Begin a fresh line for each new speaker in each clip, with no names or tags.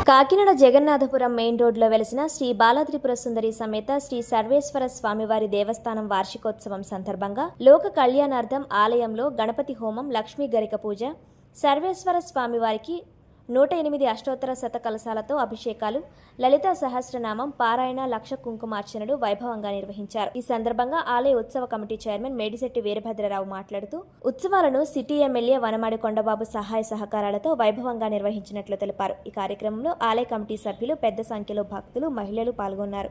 Kakinada Jagannathapuram main రోడ్లో వెలిసిన శ్రీ బాలత్రిపుర సుందరి సమేత శ్రీ సర్వేశ్వర స్వామివారి దేవస్థానం వార్షికోత్సవం సందర్భంగా లోక కళ్యాణార్థం ఆలయంలో గణపతి హోమం, లక్ష్మీ గరిక పూజ, సర్వేశ్వర స్వామివారికి 108 అష్టోత్తర శతకలశాలతో అభిషేకాలు, లలితా సహస్రనామం పారాయణ, లక్ష కుంకుమార్చనలు వైభవంగా నిర్వహించారు. ఈ సందర్భంగా ఆలయ ఉత్సవ కమిటీ చైర్మన్ మేడిశెట్టి వీరభద్రరావు మాట్లాడుతూ ఉత్సవాలను సిటీ ఎమ్మెల్యే వనమాడి కొండబాబు సహాయ సహకారాలతో వైభవంగా నిర్వహించినట్లు తెలిపారు. ఈ కార్యక్రమంలో ఆలయ కమిటీ సభ్యులు, పెద్ద సంఖ్యలో భక్తులు, మహిళలు పాల్గొన్నారు.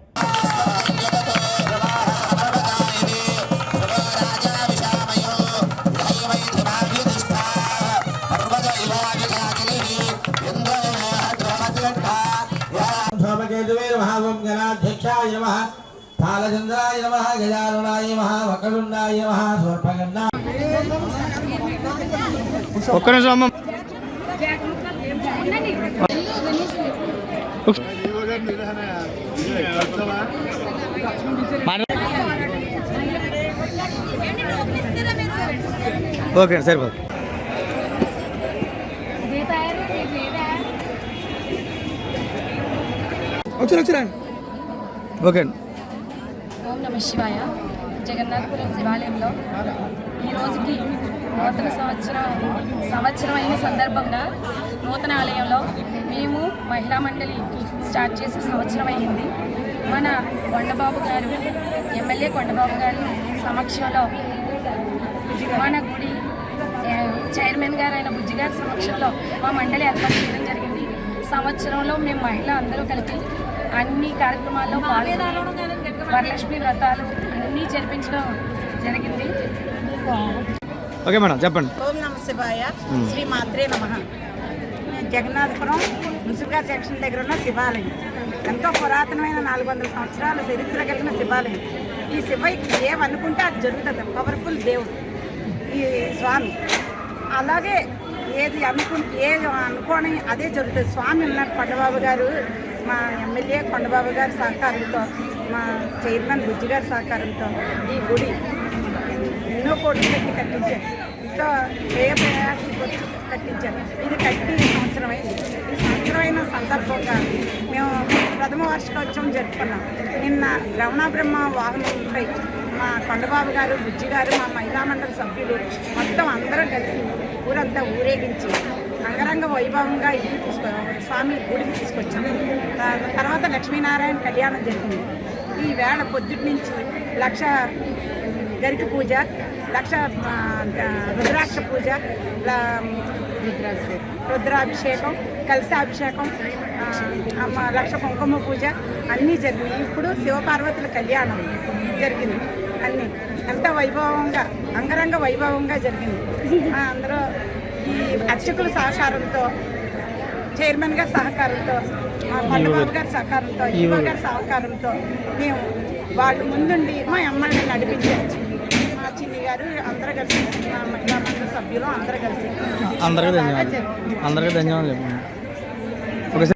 గణాధ్యక్షాయ నమః, తాళచంద్రాయ నమః, గజాననాయ నమః, వక్రతుండాయ నమః, స్వర్పగండా.
ఒక్క నిమిషం అమ్మ. ఓకే సరిపోదు. వచ్చారా? ఓకే.
ఓం నమః శివాయ. జగన్నాథపురం శివాలయంలో ఈ రోజుకి నూతన సంవత్సరం అయిన సందర్భంగా నూతన ఆలయంలో మేము మహిళా మండలి స్టార్ట్ చేసే సంవత్సరం అయింది. మన కొండబాబు గారు, ఎమ్మెల్యే కొండబాబు గారి సమక్షంలో మన గుడి చైర్మన్ గారు అయిన బుజ్జి గారి సమక్షంలో మా మండలి ఏర్పాటు చేయడం జరిగింది. సంవత్సరంలో మేము మహిళ అందరూ కలిపి అన్ని కార్యక్రమాల్లో పాల్గొని వరలక్ష్మి వ్రతాలు అన్నీ జరిపించడం జరిగింది.
ఓకే మేడం, చెప్పండి.
ఓం నమః శివాయ. శ్రీ మాత్రే నమః. జగన్నాథపురం మున్సిపల్ సెక్షన్ దగ్గర ఉన్న శివాలయం ఎంతో పురాతనమైన 400 సంవత్సరాల చరిత్ర కలిగిన శివాలయం. ఈ శివయ్యకి ఏమనుకుంటే అది జరుగుతుంది. పవర్ఫుల్ దేవుడు ఈ స్వామి. అలాగే ఏది అనుకోని అదే జరుగుతుంది. స్వామి ఉన్నారు. కొండబాబు గారు, మా ఎమ్మెల్యే కొండబాబు గారి సహకారంతో, మా చైర్మన్ బుజ్జి గారి సహకారంతో ఈ గుడి ఎన్నో కోట్లు పెట్టి కట్టించారు. ఎంతో ప్రయాసం కట్టించారు. ఇది కట్టి సంవత్సరం అయింది. ఈ సంవత్సరం అయిన సందర్భంగా మేము ప్రథమ వార్షికోత్సవం జరుపుకున్నాం. నిన్న రమణ బ్రహ్మ వాహనంపై మా కొండబాబు గారు, బుజ్జి గారు, మా మహిళా మండలి సభ్యులు మొత్తం అందరం కలిసి ఊరంతా ఊరేగించి అంగరంగ వైభవంగా ఇంటికి స్వామి గుడికి తీసుకొచ్చాం. తర్వాత లక్ష్మీనారాయణ కళ్యాణం జరిగింది. ఈ వేళ పొద్దుటి నుంచి లక్ష గరిక పూజ, లక్ష రుద్రాక్ష పూజ, రుద్రాభిషేకం, కలశాభిషేకం, లక్ష కుంకుమ పూజ అన్నీ జరిగినాయి. ఇప్పుడు శివపార్వతుల కళ్యాణం జరిగింది. అన్నీ ఎంత వైభవంగా, అంగరంగ వైభవంగా జరిగింది. అందరూ ఈ అర్చకుల సహకారంతో, చైర్మన్ గారి సహకారంతో, కొండబాబు గారి సహకారంతో, ఈవో గారి సహకారంతో మేము వాళ్ళు ముందుండి మా అమ్మల్ని నడిపించారు. మా చిన్ని గారు అందరూ కలిసి, మా మహిళా మండలి సభ్యులు అందరూ కలిసి
అందరికీ ధన్యవాదాలు.